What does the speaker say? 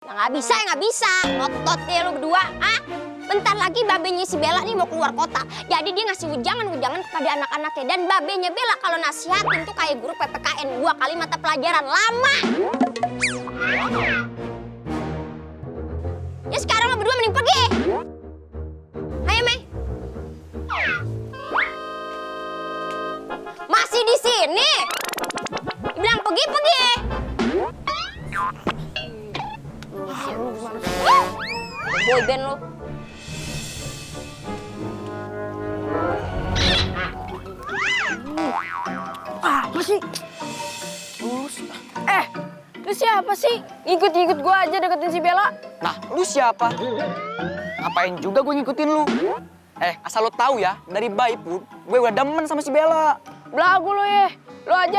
Ya nggak bisa. Ngotot deh lo berdua, ah? Bentar lagi babenya si Bella nih mau keluar kota. Jadi dia ngasih ujangan kepada anak-anaknya. Dan babenya Bella kalau nasihatin tuh kayak guru PPKN 2 kali mata pelajaran. Lama! Ya sekarang lo berdua mending pergi. Ayo, Mei. Masih di sini? Bilang pergi. Boyband lo. Masih. Lu siapa sih? Ikut gua aja deketin si Bella. Nah, lu siapa? Ngapain juga gue ngikutin lu? Asal lo tahu ya, dari bayi pun gue udah demen sama si Bella. Belagu lu ya. Lu aja